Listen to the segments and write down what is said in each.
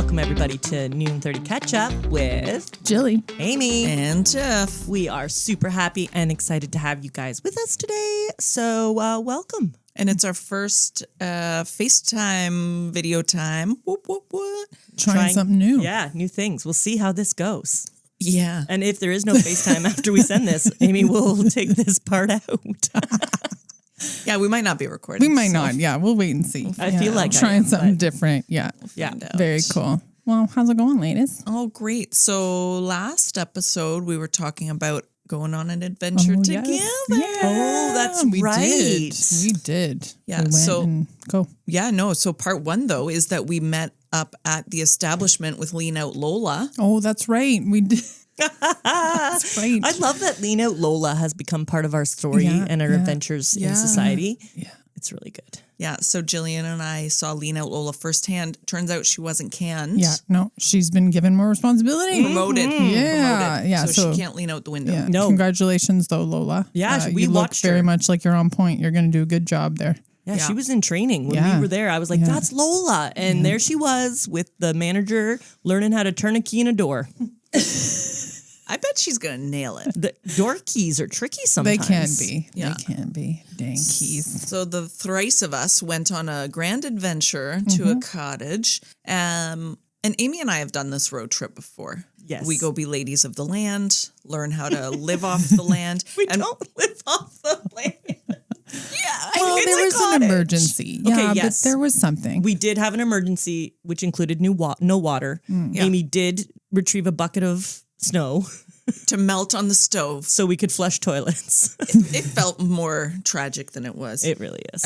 Welcome, everybody, to Noon 30 Catch Up with Jilly, Amy, and Jeff. We are super happy and excited to have you guys with us today. So welcome. And it's our first FaceTime video time. Whoop, whoop, whoop. Trying something new. Yeah, new things. We'll see how this goes. Yeah. And if there is no FaceTime after we send this, Amy will take this part out. Yeah, we might not be recording. We might not. Yeah, we'll wait and see. I feel like trying something different. Yeah. Yeah. Very cool. Well, how's it going, ladies? Oh, great. So last episode, we were talking about going on an adventure together. Yes. Yeah. Oh, that's we right. We did. Yeah, We went go. Yeah, no. So part one, though, is that we met up at the establishment with Lean Out Lola. Oh, that's right. We did. That's right. I love that Lean Out Lola has become part of our story and our adventures in society. Yeah. It's really good. Yeah, so Jillian and I saw Lean Out Lola firsthand. Turns out she wasn't canned. Yeah. No, she's been given more responsibility. Promoted. Yeah. Promoted. Yeah. So she can't lean out the window. Yeah. No. Congratulations, though, Lola. Yeah, we you watched look very her. much like you're on point. You're going to do a good job there. Yeah, she was in training. When we were there, I was like, that's Lola. And there she was with the manager learning how to turn a key in a door. I bet she's going to nail it. The door keys are tricky sometimes. They can be. Yeah. They can be. Dang keys. So the thrice of us went on a grand adventure to a cottage. And Amy and I have done this road trip before. Yes. We go be ladies of the land, learn how to live off the land. We don't live off the land. Well, there was an emergency. Yeah, Okay, yes. but there was something. We did have an emergency, which included no water. Yeah. Amy did retrieve a bucket of snow To melt on the stove. so we could flush toilets. It felt more tragic than it was. It really is.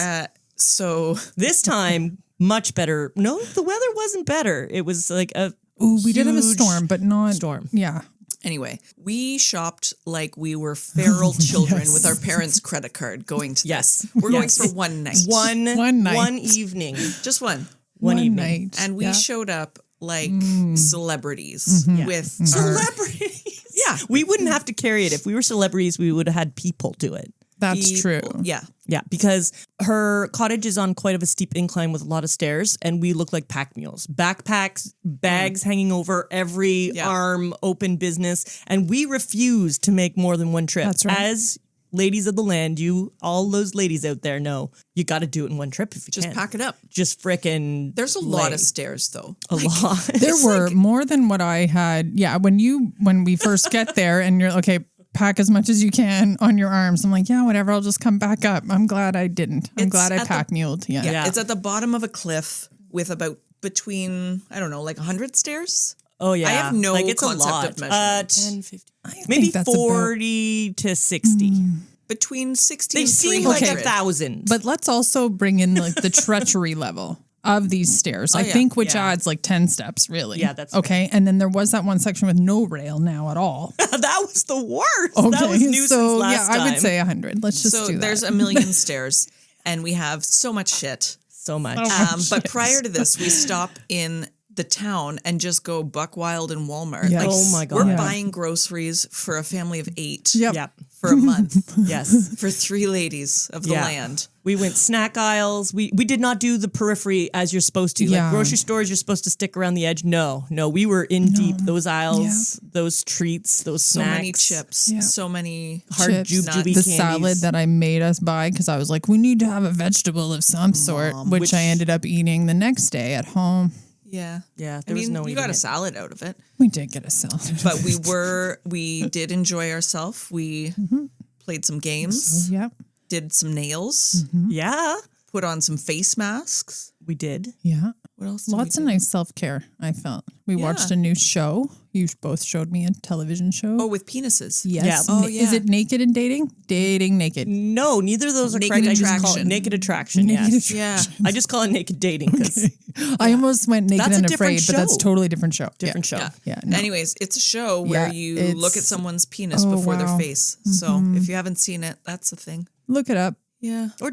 So This time, much better. No, the weather wasn't better. It was like a We did have a huge storm, but not storm. Yeah. anyway, we shopped like we were feral children with our parents' credit card going to Yes. We're Yes. going for one night. One night. One evening. Just one. One evening. night. And we Yeah. showed up like celebrities with our, Celebrities. Yeah. We wouldn't have to carry it. If we were celebrities, we would have had people do it. That's people. true. Yeah. Yeah, because her cottage is on quite of a steep incline with a lot of stairs, and we look like pack mules. Backpacks, bags hanging over every arm, open business, and we refuse to make more than one trip. That's right. As ladies of the land, all those ladies out there know you got to do it in one trip if you Just can. pack it up. Just frickin' There's a lot lay. of stairs though. A lot. There were more than what I had. Yeah, when we first get there and you're okay, pack as much as you can on your arms. I'm like, yeah, whatever. I'll just come back up. I'm glad I didn't. I'm glad I pack muled. Yeah. Yeah. It's at the bottom of a cliff with about between, I don't know, like 100 stairs. Oh, yeah. I have no like, it's concept a lot. of measurement. 10, 50. I Maybe think that's 40 to 60. Between 60 They and seem 300. like 1,000. But let's also bring in like the treachery level of these stairs. I yeah. think which Yeah. adds like 10 steps really. Yeah, that's okay. And then there was that one section with no rail now at all. that was the worst. Okay. That was new so since last yeah, time. I would say 100. Let's just So do that. there's a million stairs and we have so much shit. So much. But prior to this, we stop in the town and just go buck wild in Walmart. Yes. Oh my God. We're Yeah. buying groceries for a family of 8 Yep. Yep. for a month Yes. for 3 ladies of the Yeah. land. We went snack aisles. We did not do the periphery as you're supposed to. Yeah. Like grocery stores, you're supposed to stick around the edge. No, we were in deep. Those aisles, those treats, those So snacks. many chips, Yeah. so many Hard Chips, jujube the candies. salad that I made us buy because I was like, we need to have a vegetable of some sort, which I ended up eating the next day at home. Yeah. Yeah, there I was mean, no you eating got a it. salad out of it. We did get a salad. But we did enjoy ourselves. We played some games, Yep. did some nails, Yeah, put on some face masks. we did. Yeah. What else did Lots we of do? nice self-care, I felt. We watched a new show. You both showed me a television show. Oh, with penises. yes. yeah. Oh, Is yeah. it naked and dating? Dating naked. No, neither of those are Naked correct. I just call it attraction. naked attraction. Naked Yes. attraction. Yeah. I just call it naked dating because I almost went naked That's a and different afraid, but that's show. totally different show. different show. Yeah. Yeah, no. Anyways, it's a show where Yeah, you it's- look at someone's penis Oh, before wow. their face. So if you haven't seen it, that's the thing. Look it up. Yeah. Or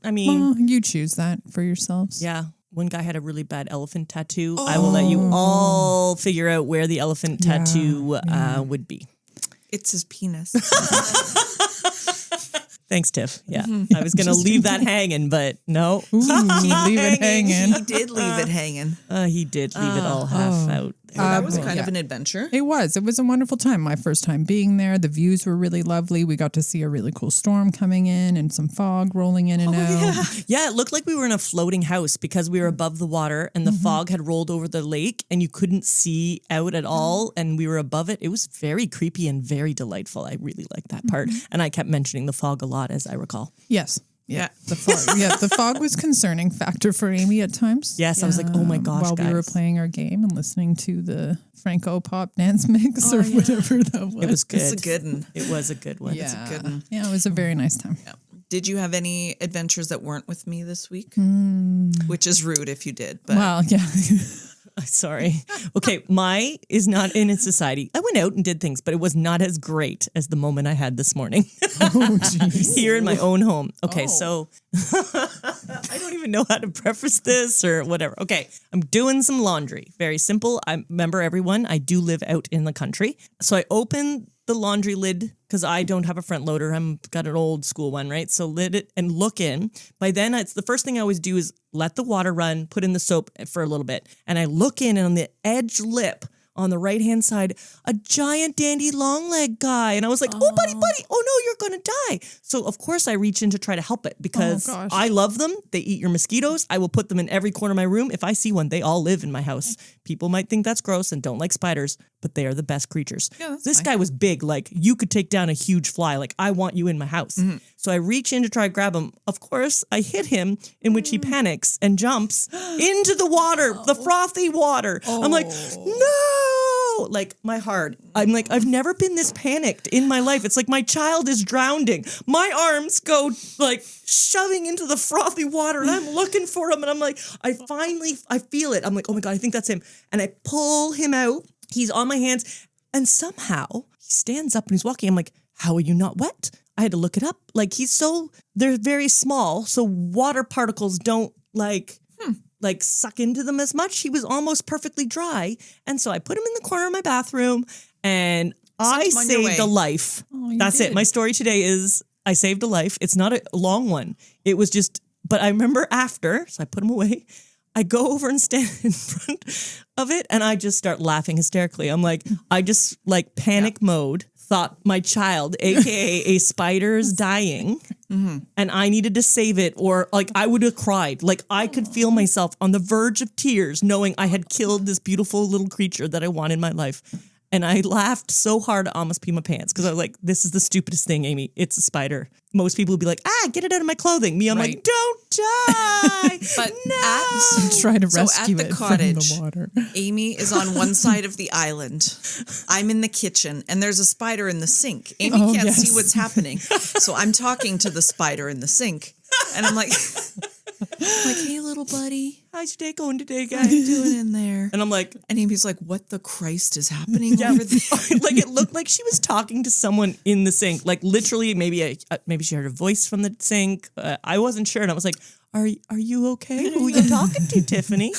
I mean, Well, you choose that for yourselves. yeah. One guy had a really bad elephant tattoo. I will let you all figure out where the elephant tattoo would be. It's his penis. Thanks, Tiff. Yeah. I was going to leave that hanging, but no. Ooh, leave it hanging. He did leave it hanging. He did leave it all half out. That was kind of an adventure. It was a wonderful time. My first time being there. The views were really lovely. We got to see a really cool storm coming in and some fog rolling in and out. Yeah, it looked like we were in a floating house because we were above the water and the fog had rolled over the lake and you couldn't see out at all and we were above it. It was very creepy and very delightful. I really liked that part. And I kept mentioning the fog a lot, as I recall. Yes. Yeah. The fog. Yeah, the fog was concerning factor for Amy at times. Yes, I was like, oh my gosh, while guys. we were playing our game and listening to the Franco pop dance mix or whatever that was. It was good. It's a good one. It was a good one. Yeah. It's a good one. Yeah, it was a very nice time. Yeah. Did you have any adventures that weren't with me this week? Which is rude if you did. But Well, yeah. Sorry. Okay, my is not in its society. I went out and did things, but it was not as great as the moment I had this morning. Oh, jeez. Here in my own home. Okay, so I don't even know how to preface this or whatever. Okay, I'm doing some laundry. Very simple. I remember everyone, I do live out in the country. So I open the laundry lid because I don't have a front loader. I'm got an old school one, right? So lid it and look in. By then, it's the first thing I always do is let the water run, put in the soap for a little bit. And I look in and on the edge lip on the right-hand side, a giant dandy long leg guy. And I was like, oh, buddy, oh no, you're going to die. So of course I reach in to try to help it because gosh. I love them. They eat your mosquitoes. I will put them in every corner of my room. If I see one, they all live in my house. People might think that's gross and don't like spiders, but they are the best creatures. Yeah, this guy was big. Like you could take down a huge fly. Like I want you in my house. So I reach in to try to grab him. Of course, I hit him, in which he panics and jumps into the water, the frothy water. I'm like, no! Like my heart. I'm like, I've never been this panicked in my life. It's like my child is drowning. My arms go like shoving into the frothy water and I'm looking for him. And I'm like, I feel it. I'm like, oh my God, I think that's him. And I pull him out. He's on my hands. And somehow he stands up and he's walking. I'm like, how are you not wet? I had to look it up. Like they're very small. So water particles don't like suck into them as much. He was almost perfectly dry. And so I put him in the corner of my bathroom and I saved a life. Oh, That's it. My story today is I saved a life. It's not a long one. It was just, but I remember after, so I put him away. I go over and stand in front of it and I just start laughing hysterically. I'm like, I just like panic mode. Thought my child, aka a spider, is dying, and I needed to save it, or like I would have cried. Like I could feel myself on the verge of tears, knowing I had killed this beautiful little creature that I want in my life. And I laughed so hard I almost peed my pants because I was like, "This is the stupidest thing, Amy. It's a spider." Most people would be like, "Get it out of my clothing." Me, I'm like, "Don't die!" But Try to rescue at the it cottage, from the water. Amy is on one side of the island. I'm in the kitchen, and there's a spider in the sink. Amy can't see what's happening, so I'm talking to the spider in the sink, and I'm like, "Hey, little buddy, how's your day going today, what are guys?" you doing in there?" And I'm like, And Amy's like, "What the Christ is happening over there?" like it looked like she was talking to someone in the sink. Like literally, maybe she heard a voice from the sink. I wasn't sure, and I was like, "Are you okay? Who are you talking to, Tiffany?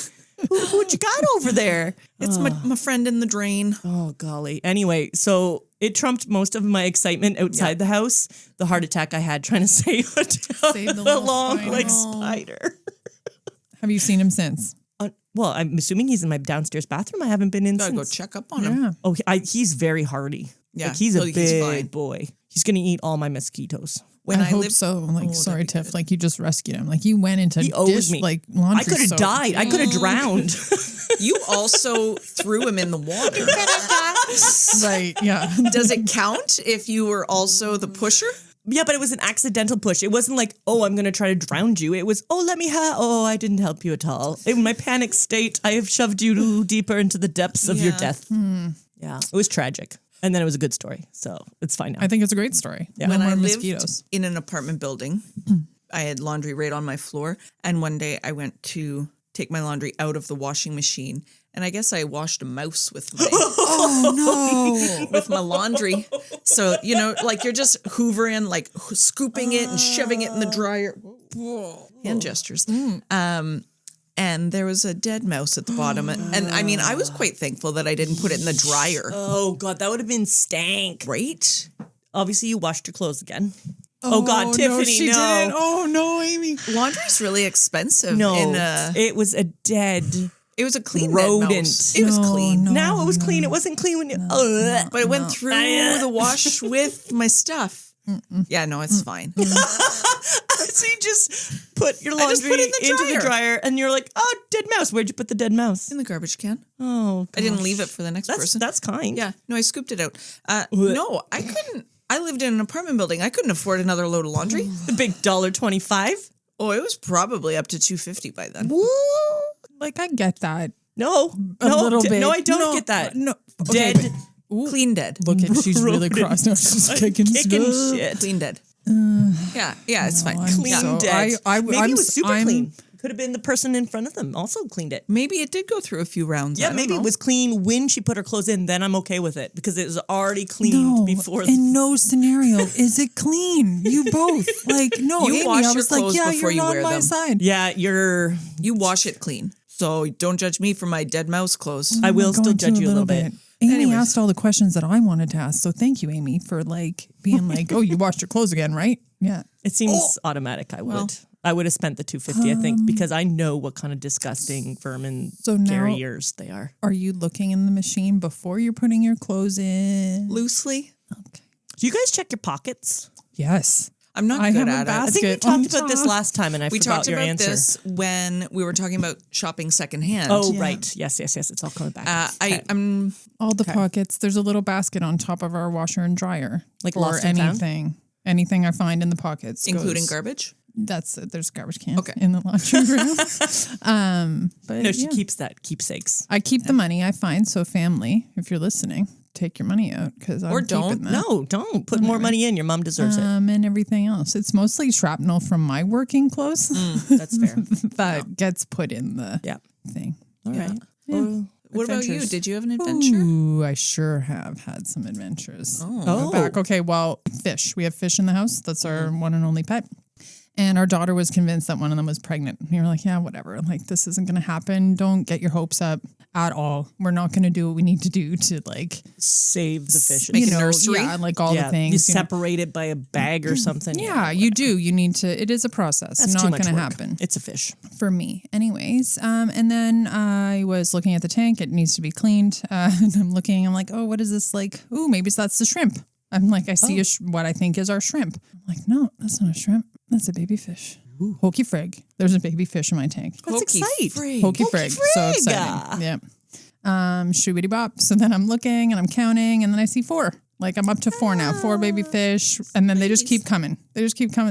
Who'd you got over there?" It's my friend in the drain. Oh golly. Anyway, so it trumped most of my excitement outside the house. The heart attack I had trying to save Save the little long spider. like spider. Have you seen him since? Well, I'm assuming he's in my downstairs bathroom. I haven't been in Gotta since. go check up on him. Yeah. Oh, he's very hardy. Yeah, Like, he's a so he's big fine. boy. He's gonna eat all my mosquitoes. When I hope lived- so. Like, Oh, sorry, that'd be Tiff. good. Like, you just rescued him. Like, you went into He owes me. like laundry I could have soap. died. I could have drowned. You also threw him in the water. Right. Yeah. Does it count if you were also the pusher? Yeah, but it was an accidental push. It wasn't like, oh, I'm going to try to drown you. It was, oh, let me I didn't help you at all. In my panic state, I have shoved you deeper into the depths of your Yeah. death. Yeah, it was tragic. And then it was a good story. So it's fine now. I think it's a great story. Yeah. No When more I lived mosquitoes. in an apartment building, I had laundry right on my floor. And one day I went to take my laundry out of the washing machine. And I guess I washed a mouse with my with my laundry. So, like you're just hoovering, like scooping it and shoving it in the dryer. Hand gestures. And there was a dead mouse at the bottom. And I mean, I was quite thankful that I didn't put it in the dryer. Oh, God, that would have been stank. Right? Obviously, you washed your clothes again. Oh God, Tiffany, she didn't. Oh no, Amy. Laundry's really expensive. No, In it was a dead it was a clean rodent. dead mouse. It was clean. Now it was clean. It wasn't clean when you. But it went through the wash with my stuff. Yeah, no, it's fine. So you just put your I just laundry put it in the into the dryer, and you're like, "Oh, dead mouse. Where'd you put the dead mouse?" In the garbage can. Oh, I didn't leave it for the next person. That's kind. Yeah, no, I scooped it out. No, I couldn't. I lived in an apartment building. I couldn't afford another load of laundry. The big $1.25. Oh, it was probably up to $2.50 by then. Like I get that. No, A little bit. No, I don't No, get that. no. Dead. Okay, Clean dead. Look at she's really Rodent. cross. No, she's kicking stuff. shit. Clean dead. Yeah, it's fine. I'm Clean so- dead. Maybe I'm- it was super I'm- clean. Could have been the person in front of them also cleaned it. Maybe it did go through a few rounds. Yeah, I don't maybe know. it was clean when she put her clothes in. Then I'm okay with it because it was already cleaned No, before. in no scenario is it clean. You both like no. You Amy, wash I your was like, clothes yeah, before you're you on wear my them. side. Yeah, you're. You wash it clean. So don't judge me for my dead mouse clothes. I will still Going judge to you a little bit. Amy Anyways. asked all the questions that I wanted to ask, so thank you, Amy, for like being like, "Oh, you washed your clothes again, right?" Yeah. It seems automatic. I would have spent the $2.50. I think because I know what kind of disgusting vermin So now- carriers they are. Are you looking in the machine before you're putting your clothes in? Loosely. Okay. Do you guys check your pockets? Yes. I'm not I good have a at it. I think we basket on talked about this top. last time, and I We forgot talked your about answer. this when we were talking about shopping secondhand. Oh, right. Yes. It's all coming back. Okay. I'm All the pockets. There's a little basket on top of our washer and dryer, Like or lost and found? anything I find in the pockets, including goes- garbage. That's it. There's a garbage can Okay. in the laundry room. But No, she yeah. keeps that keepsakes. I keep the money I find. So family, if you're listening, take your money out because Or don't. No, don't put more money in. Your mom deserves it. And everything else. It's mostly shrapnel from my working clothes That's fair. that gets put in the Yeah. thing. All right. Yeah. Well, What about you? adventures. Did you have an adventure? Ooh, I sure have had some adventures. Oh. Back. Okay, well, fish. We have fish in the house. That's our one and only pet. And our daughter was convinced that one of them was pregnant. And we were like, yeah, whatever. Like, this isn't going to happen. Don't get your hopes up at all. We're not going to do what we need to do to, like, Save the fish. Make you a know, nursery? yeah, like all the You things. you know. separate it by a bag or something. Yeah, you do. You need to. It is a process. That's not too much going to work. happen It's a fish. for me, anyways. And then I was looking at the tank. It needs to be cleaned. And I'm looking. I'm like, oh, what is this? Like, ooh, maybe that's the shrimp. I'm like, I see what I think is our shrimp. I'm like, no, that's not a shrimp. That's a baby fish. Hokey frig. There's a baby fish in my tank. That's Hokey exciting. frig. Hokey frig. So exciting. Yeah. Shoobity bop. So then I'm looking and I'm counting and then I see 4. Like I'm up to 4 now. 4 baby fish. And then they just keep coming.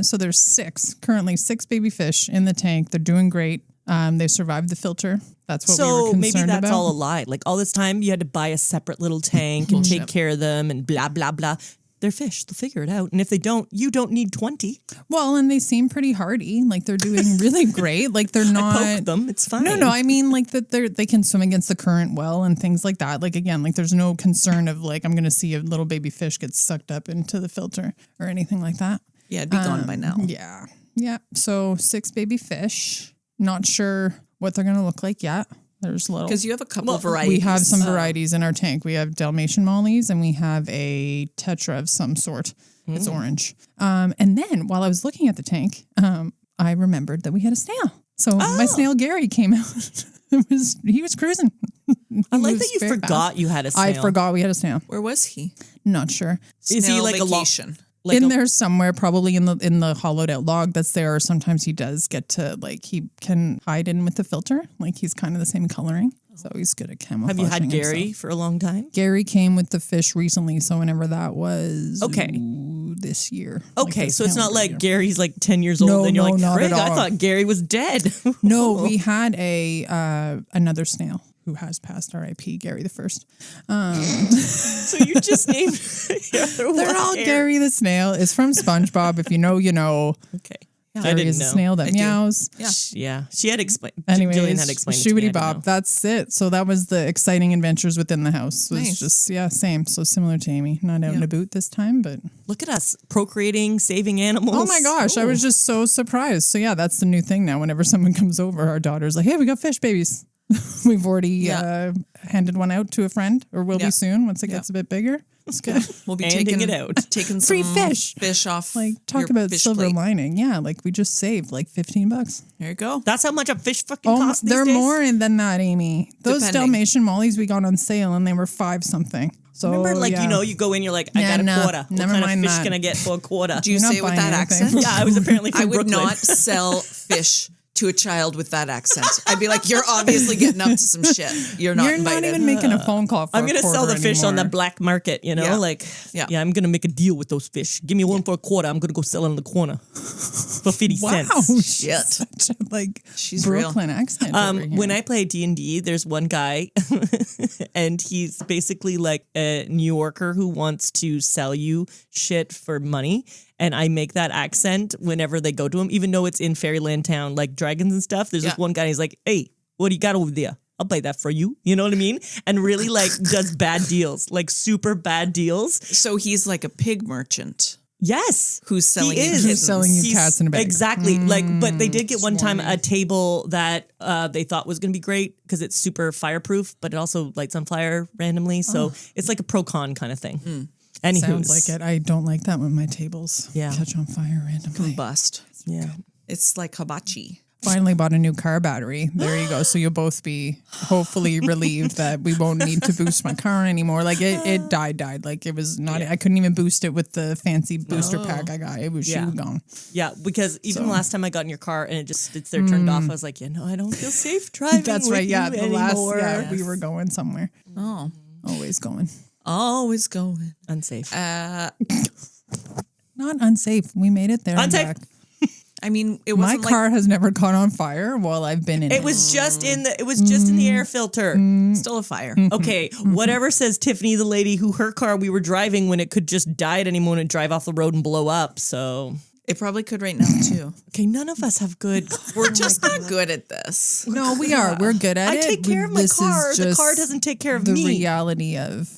So there's 6, currently 6 baby fish in the tank. They're doing great. They survived the filter. That's what we were So concerned maybe that's about. all a lie. Like all this time you had to buy a separate little tank and take care of them and blah, blah, blah. They're fish. They'll figure it out. And if they don't, you don't need 20. Well, and they seem pretty hardy. Like they're doing really great. Like they're not. Poke them. It's fine. No, I mean like that they can swim against the current well and things like that. Like again, like there's no concern of like I'm going to see a little baby fish get sucked up into the filter or anything like that. Yeah, it'd be gone by now. Yeah. Yeah. So 6 baby fish. Not sure what they're going to look like yet. There's little. Because you have a couple varieties. We have some varieties in our tank. We have Dalmatian Mollies and we have a Tetra of some sort. It's orange. And then while I was looking at the tank, I remembered that we had a snail. So my snail Gary came out. He was cruising. I like was that you very forgot fast. you had a I snail. forgot we had a snail. Where was he? Not sure. Is he Snail like vacation? Like in there somewhere, probably in the hollowed out log that's there. Or sometimes he does get to like he can hide in with the filter. Like he's kind of the same coloring, so he's good at camouflaging. Have you had Gary himself. for a long time? Gary came with the fish recently, so whenever that was, Okay. this year. Okay, this so it's not calendar like year. Gary's like 10 years old No, and you're no, like, not Frig, at I all. thought Gary was dead. No, we had a another snail who has passed R.I.P. Gary the First. So you just named They're all Gary the snail. It's from SpongeBob. If you know, you know. Okay. I Gary didn't is a know. snail that I do. meows. Yeah. She had explained. Anyways, Jillian had explained it to me. I shoobity didn't know. bop. That's it. So that was the exciting adventures within the house. It was Nice. just same. So similar to Amy. Not out in a boot this time, but Look at us procreating, saving animals. oh my gosh, I was just so surprised. So yeah, that's the new thing now. Whenever someone comes over, our daughter's like, "Hey, we got fish babies." We've already handed one out to a friend, or will be soon once it gets a bit bigger. It's good. We'll be Handing taking it out. taking Free some fish off. Like, talk your about fish silver plate. lining. Yeah, like we just saved like $15. There you go. That's how much a fish fucking Oh, costs these they're days? more than that, Amy. Those Depending. Dalmatian mollies we got on sale and they were $5 something. So Remember, like, yeah. you go in, you're like, I Yeah, got a no, quarter. What never kind of mind fish that. can I get for a quarter? Do you You're not say it with buying that anything. accent? Yeah, I was apparently from I would Brooklyn. not sell fish to a child with that accent. I'd be like, you're obviously getting up to some shit. You're not You're invited. not even making a phone call for I'm going to sell the fish on the black market, Yeah. like, Yeah. I'm going to make a deal with those fish. Give me one for a quarter. I'm going to go sell it in the corner for 50 Wow, cents. Shit. such a, like She's real. Brooklyn accent. over here. When I play D&D, there's one guy and he's basically like a New Yorker who wants to sell you shit for money. And I make that accent whenever they go to him, even though it's in Fairyland Town, like dragons and stuff. There's this one guy, he's like, hey, what do you got over there? I'll buy that for you. You know what I mean? And really like does bad deals, like super bad deals. So he's like a pig merchant Yes. who's selling He you is. kittens. Selling you cats in a bag. Exactly. But they did get one time a table that they thought was going to be great because it's super fireproof, but it also lights on fire randomly. So it's like a pro-con kind of thing. Anywho. Sounds like it. I don't like that when my tables catch on fire randomly. Combust. Yeah. It's like hibachi. Finally bought a new car battery. There you go. So you'll both be hopefully relieved that we won't need to boost my car anymore. Like it died. Like it was not, I couldn't even boost it with the fancy booster pack I got. It was, she was gone. Yeah, because even the last time I got in your car and it just sits there turned off, I was like, I don't feel safe driving. That's with right. Yeah. you The anymore. last, we were going somewhere. Oh. Always going. Always going. Unsafe. Not unsafe. We made it there. and Unsafe. back. I mean, it My wasn't car has never caught on fire while I've been in it. It was just in the air filter. like still a fire. Okay, whatever says Tiffany, the lady who her car we were driving when it could just die at any moment and drive off the road and blow up. So It probably could right now too. okay, none of us have good. We're just not good at this. No, we are. We're good at I it. take care of my This is car. The just car doesn't take care of the me. reality of,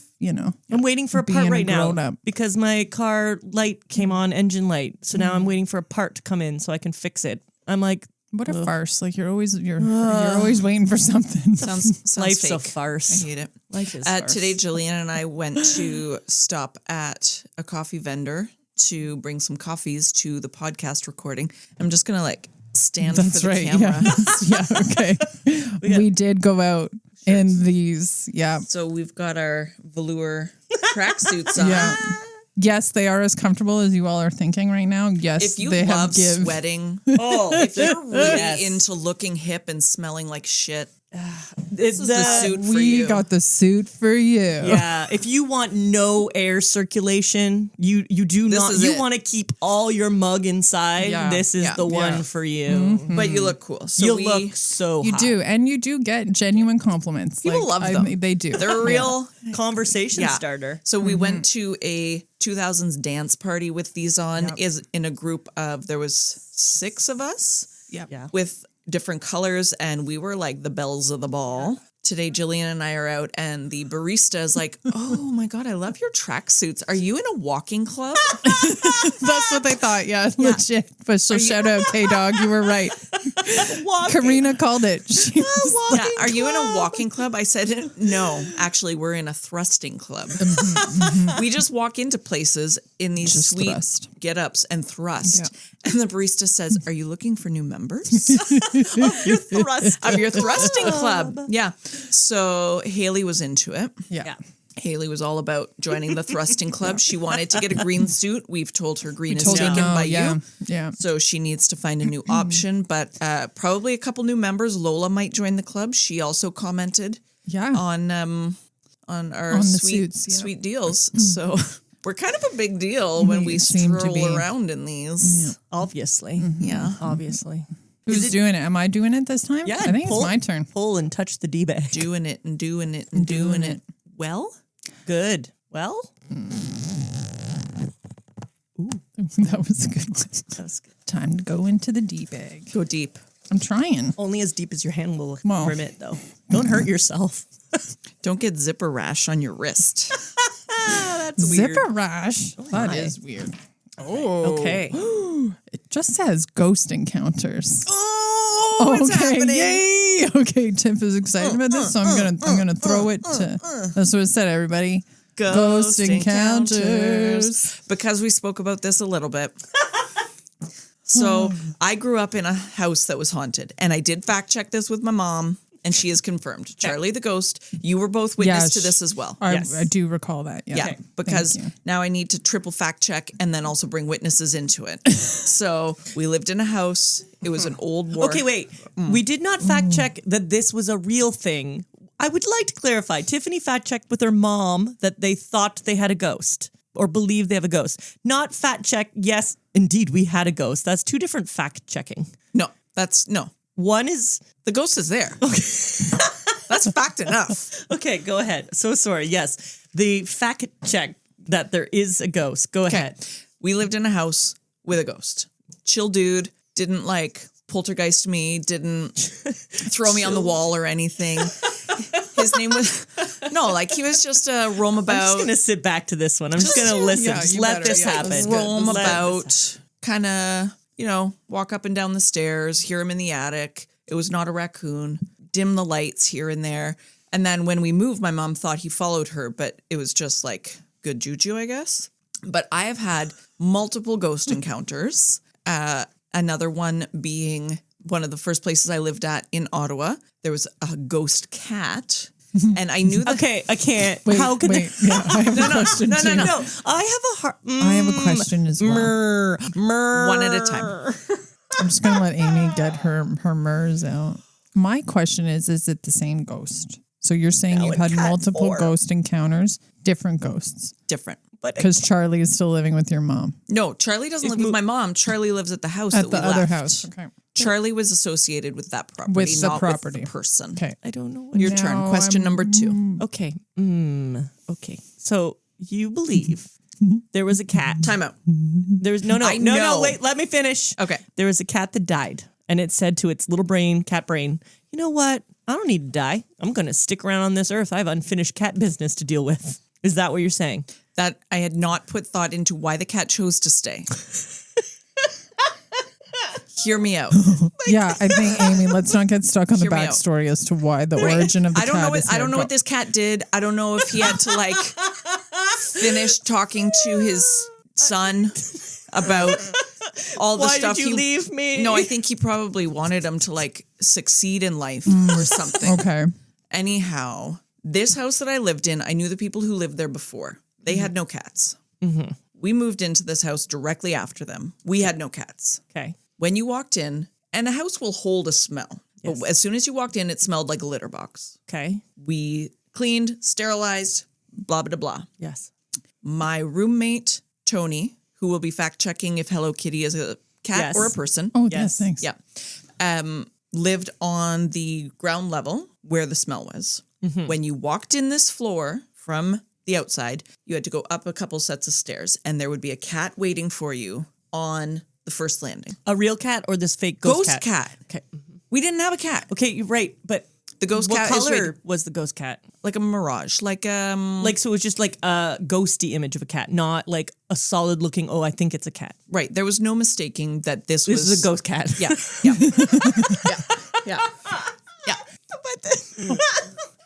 I'm waiting for a being part a right now grown-up. because my car light came on, engine light. So now I'm waiting for a part to come in so I can fix it. I'm like, what a farce. Like you're always waiting for something. Sounds life's fake. a farce. I hate it. Life is farce. Today, Jillian and I went to stop at a coffee vendor to bring some coffees to the podcast recording. I'm just going to stand That's for the right. camera. Yeah. Okay. We did go out in these. Yeah. So we've got our velour tracksuits on. Yeah. Yes, they are as comfortable as you all are thinking right now. Yes, If you they love have give. sweating, Oh, if you're really Yes. into looking hip and smelling like shit, This is the suit for We you. got the suit for you. Yeah, if you want no air circulation, you do This not. is You it. want to keep all your mug inside. Yeah, This is yeah, the one yeah. for you. but you look cool. So You we, look so. You hot. do, and you do get genuine compliments. People love them. They do. They're a real conversation Yeah. starter. So we went to a 2000s dance party with these on. Is in a group of there was 6 of us. Yeah. With different colors, and we were like the belles of the ball. Today, Jillian and I are out, and the barista is like, "Oh my god, I love your tracksuits. Are you in a walking club?" That's what they thought. Yeah, legit. But so shout out, K Dog. You were right. Karina called it. She was, Yeah, are you in a walking club? I said, no, actually, we're in a thrusting club. We just walk into places in these Just sweet thrust. get-ups and thrust. And the barista says, are you looking for new members? You're thrust. Of your thrusting club. Yeah. So Haley was into it. yeah. Haley was all about joining the thrusting club. She wanted to get a green suit. We've told her green is Told her taken no, by yeah, you. yeah. So she needs to find a new option, but probably a couple new members. Lola might join the club. She also commented Yeah. on our On the sweet suits, yeah. sweet deals. So we're kind of a big deal when we seem to stroll be. around in these. Obviously. Yeah. Obviously. Who's doing it? Am I doing it this time? Yeah. I think pull- it's my turn. Pull and touch the D bag. Doing it and doing it and doing it. Well, good. Well, That was a good one. that was good. Time to go into the D bag. Go deep. I'm trying. Only as deep as your hand will Well. permit, though. Don't hurt yourself. Don't get zipper rash on your wrist. That's weird. Zipper rash. That my. is weird. Oh. Okay. It just says ghost encounters. Oh, it's happening. Yay! Okay, Tiff is excited about this, so I'm gonna throw it to. That's what it said, everybody. Ghost encounters. Because we spoke about this a little bit. So I grew up in a house that was haunted, and I did fact check this with my mom, and she is confirmed. Charlie the ghost, you were both witness to this as well. I do recall that. Yeah, Okay. Because now I need to triple fact check and then also bring witnesses into it. So we lived in a house. It was an old war. Okay, wait. We did not fact check that this was a real thing. I would like to clarify. Tiffany fact checked with her mom that they thought they had a ghost or believe they have a ghost. Not fact check, yes, indeed, we had a ghost. That's two different fact checking. No. One is... The ghost is there. Okay. That's fact enough. Okay, go ahead. So sorry. Yes, the fact check that there is a ghost. Go ahead. We lived in a house with a ghost. Chill dude, didn't poltergeist me, didn't throw me on the wall or anything. His name was... No, he was just a roam about. I'm just going to sit back to this one. I'm just going to listen. Just let this happen. Roam about, kind of... walk up and down the stairs, hear him in the attic. It was not a raccoon. Dim the lights here and there. And then when we moved, my mom thought he followed her, but it was just good juju, I guess. But I have had multiple ghost encounters. Another one being one of the first places I lived at in Ottawa. There was a ghost cat. And I knew that. Okay, I can't. How could they? Yeah, I have a question. No. I have a heart. I have a question as well. One at a time. I'm just gonna let Amy get her murs out. My question is it the same ghost? So you're saying you've had multiple ghost encounters, different ghosts, different. Because Charlie is still living with your mom. No, Charlie doesn't live with my mom. Charlie lives at the house at that the we other left. house. Okay. Charlie was associated with that property, with the not property. with the person. Okay. I don't know what Your turn. Question number 2. Okay. Okay. So you believe there was a cat. Time out. There's no, wait, let me finish. Okay. There was a cat that died, and it said to its little brain, cat brain, you know what? I don't need to die. I'm going to stick around on this earth. I have unfinished cat business to deal with. Is that what you're saying? That I had not put thought into why the cat chose to stay. Hear me out. Yeah, I think, Amy, let's not get stuck on the backstory as to why the origin of the cat is I don't know what this cat did. I don't know if he had to finish talking to his son about all the stuff. Why did you leave me? No, I think he probably wanted him to succeed in life or something. Okay. Anyhow, this house that I lived in, I knew the people who lived there before. They had no cats. Mm-hmm. We moved into this house directly after them. We had no cats. Okay. When you walked in, and a house will hold a smell. Yes. But as soon as you walked in, it smelled like a litter box. Okay. We cleaned, sterilized, blah, blah, blah. Yes. My roommate, Tony, who will be fact checking if Hello Kitty is a cat or a person. Oh, yes, thanks. Yeah. Lived on the ground level where the smell was. Mm-hmm. When you walked in this floor from the outside, you had to go up a couple sets of stairs, and there would be a cat waiting for you on the first landing. A real cat or this fake ghost cat? Okay. We didn't have a cat. Okay, you're right, but the ghost cat what color was the ghost cat? Like a mirage, so it was just like a ghosty image of a cat, not like a solid looking, I think it's a cat. Right. There was no mistaking that this was a ghost cat. Yeah. Yeah.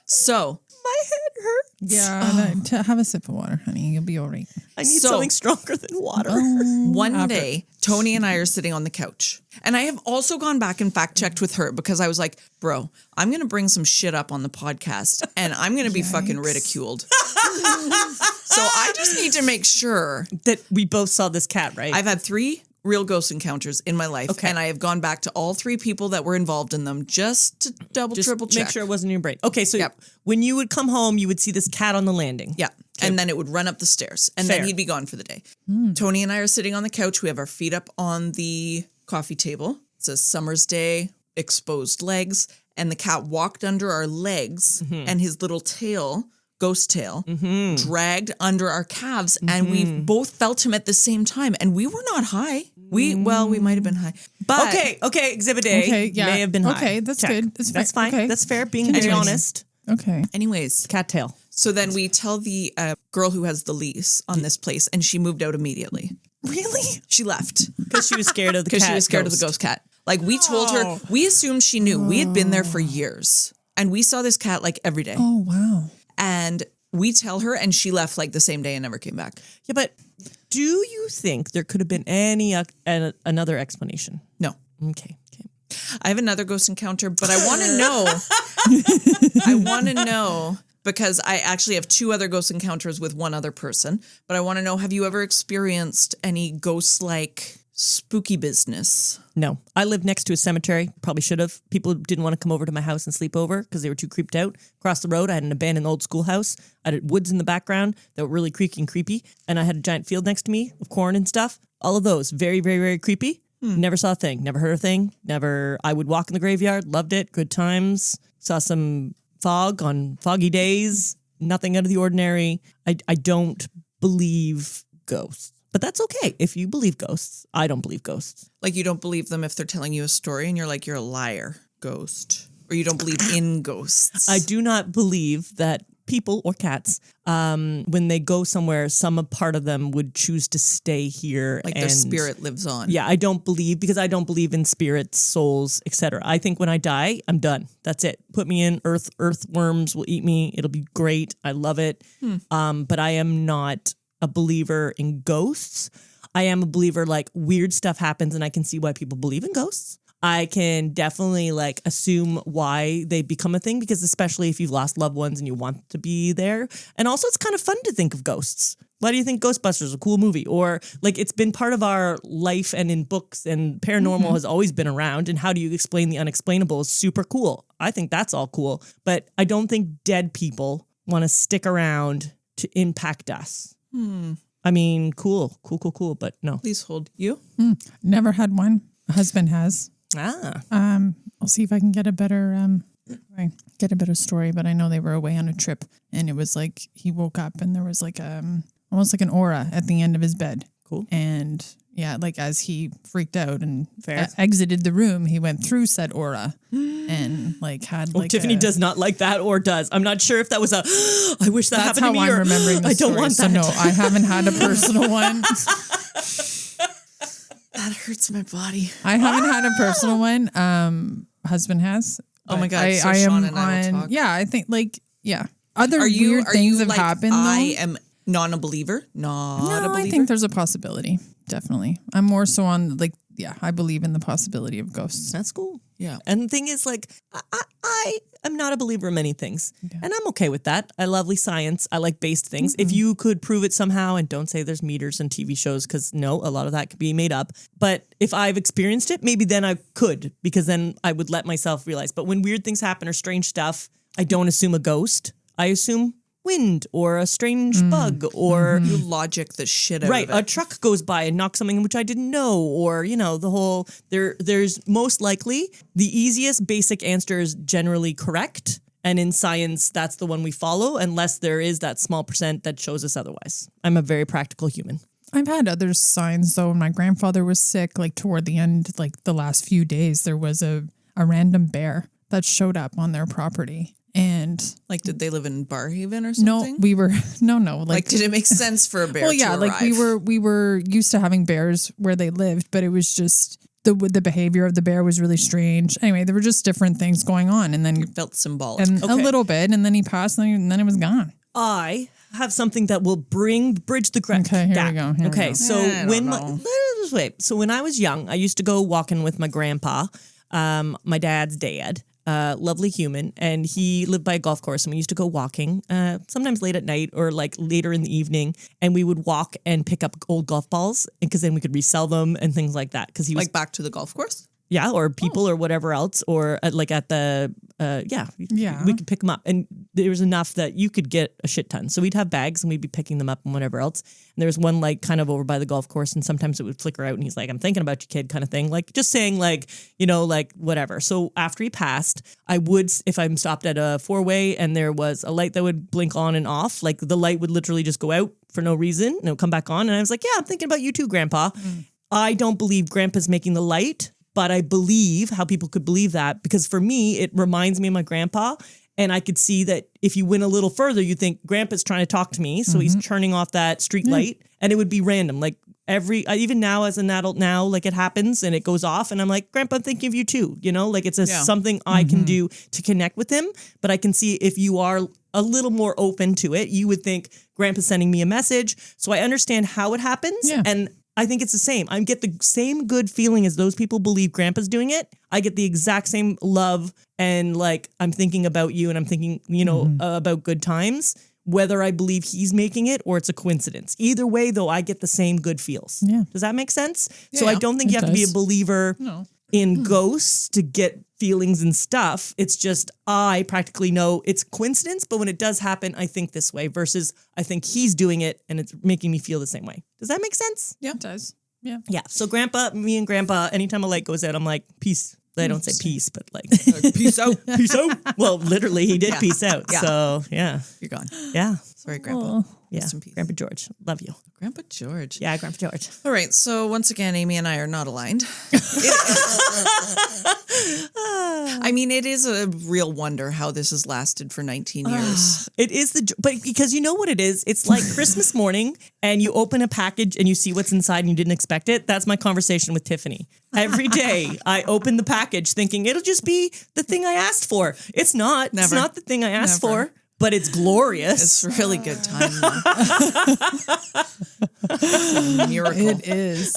So my head hurts. Yeah, have a sip of water, honey. You'll be all right. I need something stronger than water. One day, Tony and I are sitting on the couch. And I have also gone back and fact checked with her because I was like, bro, I'm going to bring some shit up on the podcast and I'm going to be fucking ridiculed. So I just need to make sure that we both saw this cat, right? I've had 3 real ghost encounters in my life. Okay. And I have gone back to all 3 people that were involved in them just to triple check. Make sure it wasn't in your brain. Okay, so when you would come home, you would see this cat on the landing. Yeah. Okay. And then it would run up the stairs. And then he'd be gone for the day. Tony and I are sitting on the couch. We have our feet up on the coffee table. It's a summer's day, exposed legs. And the cat walked under our legs and his little tail, ghost tail, dragged under our calves. And we both felt him at the same time. And we were not high. We might have been high. But okay, Exhibit A may have been high. Okay, that's good. That's fine. Okay. That's fair, being very honest. Okay. Anyways. Cat tail. So then we tell the girl who has the lease on this place, and she moved out immediately. Really? She left. Because she was scared of the cat. Because she was scared of the ghost cat. We told her, we assumed she knew. We had been there for years. And we saw this cat every day. Oh, wow. And We tell her and she left like the same day and never came back. Yeah, but do you think there could have been another explanation? No. Okay. I have another ghost encounter, but I want to know. Because I actually have 2 other ghost encounters with one other person. But I want to know, have you ever experienced any ghost-like spooky business? No. I lived next to a cemetery. Probably should have. People didn't want to come over to my house and sleep over because they were too creeped out. Across the road, I had an abandoned old schoolhouse. I had woods in the background that were really creaky and creepy. And I had a giant field next to me of corn and stuff. All of those. Very, very, very creepy. Never saw a thing. Never heard a thing. I would walk in the graveyard. Loved it. Good times. Saw some fog on foggy days, nothing out of the ordinary. I don't believe ghosts, but that's okay. If you believe ghosts, I don't believe ghosts. Like you don't believe them if they're telling you a story and you're like, you're a liar, ghost. Or you don't believe in ghosts. I do not believe that people or cats, when they go somewhere, some part of them would choose to stay here. Like their spirit lives on. Yeah, I don't believe in spirits, souls, etc. I think when I die, I'm done. That's it. Put me in earthworms will eat me. It'll be great. I love it. But I am not a believer in ghosts. I am a believer like weird stuff happens and I can see why people believe in ghosts. I can definitely like assume why they become a thing because especially if you've lost loved ones and you want to be there. And also it's kind of fun to think of ghosts. Why do you think Ghostbusters is a cool movie? Or like it's been part of our life and in books and paranormal has always been around. And how do you explain the unexplainable is super cool. I think that's all cool. But I don't think dead people want to stick around to impact us. I mean, cool. But no. Please hold. You? Never had one. Husband has. I'll see if I can get a better story, but I know they were away on a trip and it was like he woke up and there was like almost like an aura at the end of his bed. Cool. And yeah, like as he freaked out and exited the room, he went through said aura and like had like Tiffany does not like that or does. I'm not sure if that was a I wish that happened to me. That's how I'm remembering the I story. don't want that. So no, I haven't had a personal one. That hurts my body. I haven't had a personal one. Husband has. Oh my God. I am and I will talk. Yeah, I think other weird things have happened. I am not a believer. I think there's a possibility. Definitely. I'm more so on I believe in the possibility of ghosts. That's cool. Yeah. And the thing is like, I am not a believer in many things and I'm okay with that. I love science. I like based things. If you could prove it somehow and don't say there's meters and TV shows, because no, a lot of that could be made up. But if I've experienced it, maybe then I could, because then I would let myself realize. But when weird things happen or strange stuff, I don't assume a ghost. I assume wind or a strange bug or you logic the shit out of it. A truck goes by and knocks something which I didn't know, or the whole there's most likely the easiest basic answer is generally correct, and in science that's the one we follow unless there is that small percent that shows us otherwise. I'm a very practical human. I've had other signs though. When my grandfather was sick, like toward the end, like the last few days, there was a random bear that showed up on their property. And like, did they live in Barhaven or something? No, we were Like, did it make sense for a bear? Well, yeah, to like arrive? we were used to having bears where they lived, but it was just the behavior of the bear was really strange. Anyway, there were just different things going on, and then it felt symbolic, and a little bit, and then he passed, and then it was gone. I have something that will bridge the gap. Okay, here we go. Here we go. So so when I was young, I used to go walking with my grandpa, my dad's dad. Lovely human, and he lived by a golf course, and we used to go walking sometimes late at night or like later in the evening, and we would walk and pick up old golf balls because then we could resell them and things like that, because he was like back to the golf course. Yeah, or people or whatever else, or like at the, we could pick them up. And there was enough that you could get a shit ton. So we'd have bags and we'd be picking them up and whatever else. And there was one like kind of over by the golf course, and sometimes it would flicker out and he's like, I'm thinking about you, kid, kind of thing. Like just saying like, like whatever. So after he passed, I would, if I'm stopped at a 4-way and there was a light that would blink on and off, like the light would literally just go out for no reason and it would come back on. And I was like, yeah, I'm thinking about you too, Grandpa. I don't believe Grandpa's making the light. But I believe how people could believe that, because for me, it reminds me of my grandpa. And I could see that if you went a little further, you think Grandpa's trying to talk to me. So he's turning off that street light, and it would be random. Like even now as an adult now, like it happens and it goes off and I'm like, Grandpa, I'm thinking of you too. Like it's something I can do to connect with him. But I can see if you are a little more open to it. You would think Grandpa's sending me a message. So I understand how it happens. Yeah. And I think it's the same. I get the same good feeling as those people believe Grandpa's doing it. I get the exact same love and like I'm thinking about you and I'm thinking, about good times, whether I believe he's making it or it's a coincidence. Either way, though, I get the same good feels. Yeah. Does that make sense? Yeah, so I don't think you have to be a does. believer in ghosts to get feelings and stuff. It's just I practically know it's coincidence, but when it does happen, I think this way versus I think he's doing it and it's making me feel the same way. Does that make sense? Yeah, it does. Yeah. Yeah. So me and Grandpa, anytime a light goes out, I'm like, peace. I don't say peace, but like Peace out. peace out. Well, literally, he did peace out. Yeah. So yeah, You're gone. yeah, Sorry, Grandpa. yeah. Rest in peace. Grandpa George, love you. Grandpa George. Yeah, Grandpa George. All right. So once again, Amy and I are not aligned. I mean, it is a real wonder how this has lasted for 19 years. It is but because you know what it is? It's like Christmas morning and you open a package and you see what's inside and you didn't expect it. That's my conversation with Tiffany. Every day I open the package thinking it'll just be the thing I asked for. It's not. Never. It's not the thing I asked Never. for, but it's glorious. It's a really good time. It's a miracle. It is.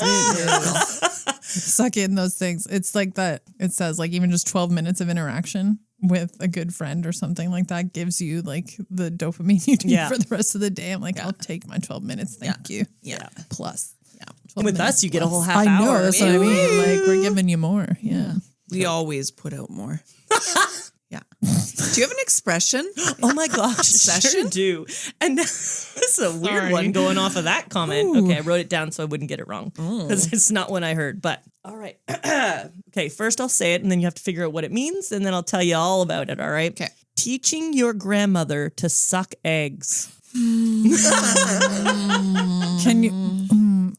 Suck in those things. It's like that. It says like even just 12 minutes of interaction with a good friend or something like that gives you like the dopamine you need for the rest of the day. I'm like, I'll take my 12 minutes. Thank you. Yeah. Plus. Yeah. With us, you get a whole half I hour. know. That's what I mean. Like we're giving you more. Yeah. We always put out more. Yeah. Do you have an expression? Oh my gosh, sure Session? do. And this is a weird one going off of that comment. Okay, I wrote it down so I wouldn't get it wrong because it's not one I heard. But all right. Okay, first I'll say it and then you have to figure out what it means and then I'll tell you all about it. All right. Okay. Teaching your grandmother to suck eggs. Can you?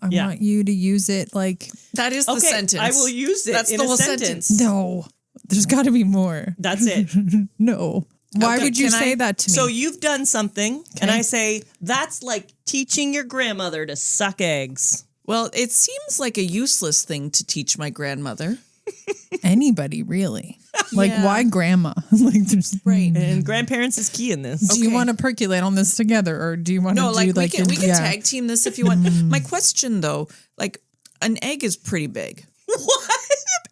I want you to use it like. That is the sentence. I will use it. That's in the a whole sentence. No, there's got to be more. That's it. No. Why Okay, would you can say I- that to me? So you've done something, and I say that's like teaching your grandmother to suck eggs. Well, it seems like a useless thing to teach my grandmother. Anybody really? Like Yeah. why grandma? Like there's And grandparents is key in this. Do you want to percolate on this together, or do you want to No, do like like we can tag team this if you want. My question though, like an egg is pretty big, What?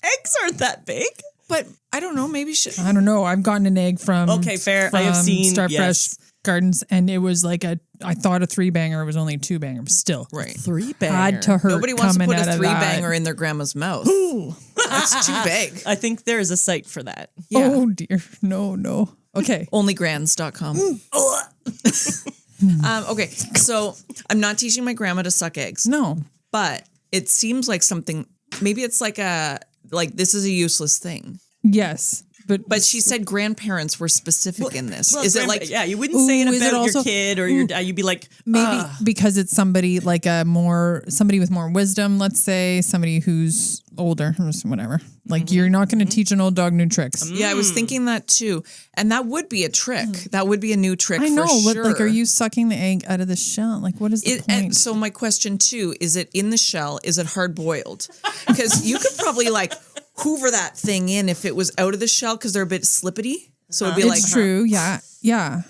Eggs aren't that big. but I don't know. Maybe I don't know. I've gotten an egg from fair. I have from seen Starfresh yes. Gardens, and it was like I thought a 3-banger. It was only a 2-banger, but still, right. 3-banger. had to hurt. Nobody wants to coming put out a of 3-banger that. in their grandma's mouth. That's too big. I think there is a site for that. Yeah. Oh dear, no. Okay, Onlygrands.com. Okay, so I'm not teaching my grandma to suck eggs, no. but it seems like something. Maybe it's like this is a useless thing. Yes, But she said grandparents were specific in this. Well, Is it like yeah? You wouldn't say it Ooh, is it about also- your kid or your dad. You'd be like, maybe because it's somebody like somebody with more wisdom. Let's say somebody who's older, or whatever. Like you're not going to teach an old dog new tricks. Yeah, I was thinking that too. And that would be a trick. That would be a new trick I know, for but sure. like, are you sucking the egg out of the shell? Like, what is the point? And so my question too, is it in the shell? Is it hard boiled? Because you could probably like hoover that thing in if it was out of the shell because they're a bit slippity. So it'd be like, It's true. Yeah. yeah.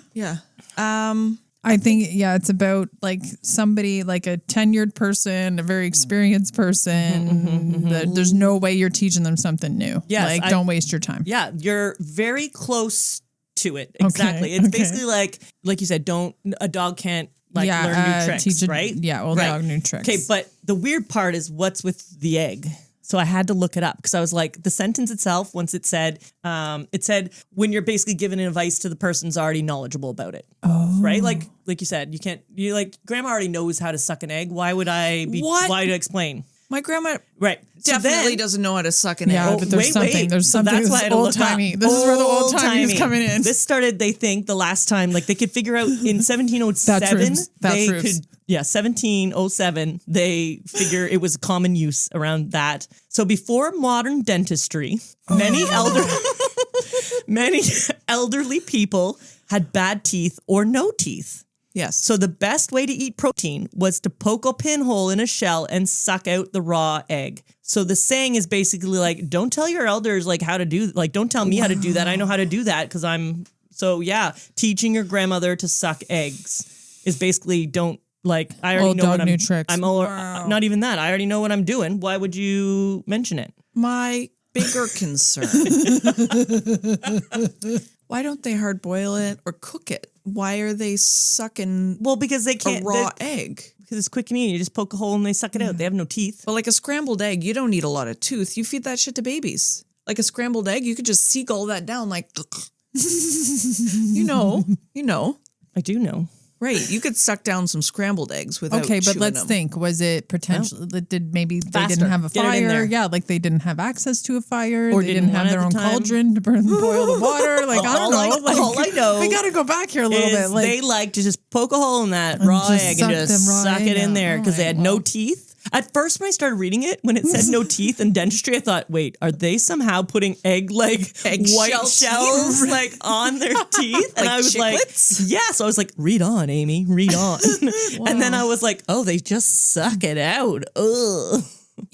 I think, it's about like somebody like a tenured person, a very experienced person that there's no way you're teaching them something new. Yes, Like, don't waste your time. yeah, you're very close to it. Exactly. It's basically like you said, a dog can't learn new tricks, teach right? Old dog new tricks. Okay, but the weird part is what's with the egg. So I had to look it up because I was like, the sentence itself, once it said when you're basically giving advice to the person's already knowledgeable about it. Oh. Right? Like you said, grandma already knows how to suck an egg. Why would I be, What? why to explain? My grandma Right. definitely doesn't know how to suck an Yeah, egg. but there's something. There's something that's why I that's had to look old-timey. up. This is where the old-timey's coming in. This started, they think, the last time, like they could figure out in 1707, That's roofs. 1707, they figure it was common use around that. So before modern dentistry, many elderly people had bad teeth or no teeth. Yes. So the best way to eat protein was to poke a pinhole in a shell and suck out the raw egg. So the saying is basically like, don't tell your elders like how to do, like, don't tell me how to do that. I know how to do that because I'm So yeah, teaching your grandmother to suck eggs is basically don't like. I already Old know dog, what I'm. new tricks. I'm not even that. I already know what I'm doing. Why would you mention it? My bigger concern. Why don't they hard boil it or cook it? Why are they sucking Well, because they can't a raw egg? Because it's quick and easy. You just poke a hole and they suck it out. They have no teeth. But like a scrambled egg, you don't need a lot of tooth. You feed that shit to babies. Like a scrambled egg, you could just seagull that down like, you know. I do know. Right. You could suck down some scrambled eggs without Okay, but chewing let's them. think. Was it potentially, did maybe they Faster. didn't have a Get it in fire? there. Yeah, like they didn't have access to a fire. Or they didn't didn't have want it their at own the time. cauldron to boil the water. Like, I don't know. All I know We got to go back here a little is bit. Like, they like to just poke a hole in that raw just egg suck and just the raw suck egg it in out. there because they Alright, had no well. teeth. At first, when I started reading it, when it said no teeth and dentistry, I thought, wait, are they somehow putting white Eggshell shells teeth? like on their teeth? And Like I was chiclets? like, yeah. So I was like, read on, Amy, read on. And then I was like, oh, they just suck it out. Ugh.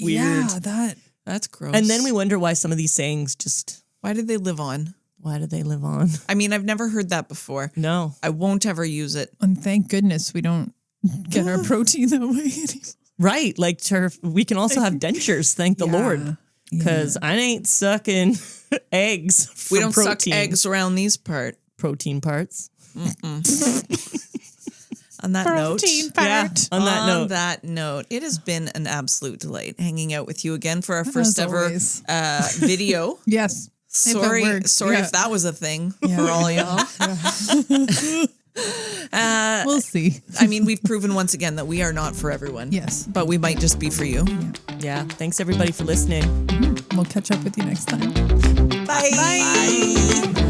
Weird. yeah, That's gross. And then we wonder why some of these sayings just, Why did they live on? why do they live on? I mean, I've never heard that before. No. I won't ever use it. and thank goodness we don't get our protein that way anymore. Right. Like we can also have dentures, thank the Lord. Because I ain't sucking eggs for We don't protein. suck eggs around these Protein parts. On that note. Protein Yeah, part. on that note. That note, it has been an absolute delight hanging out with you again for our first As ever always. Video. Yes. Sorry works, if yeah. that was a thing for all y'all. We'll see. I mean, we've proven once again that we are not for everyone. Yes. But we might just be for you. Yeah. Thanks everybody for listening. We'll catch up with you next time. Bye.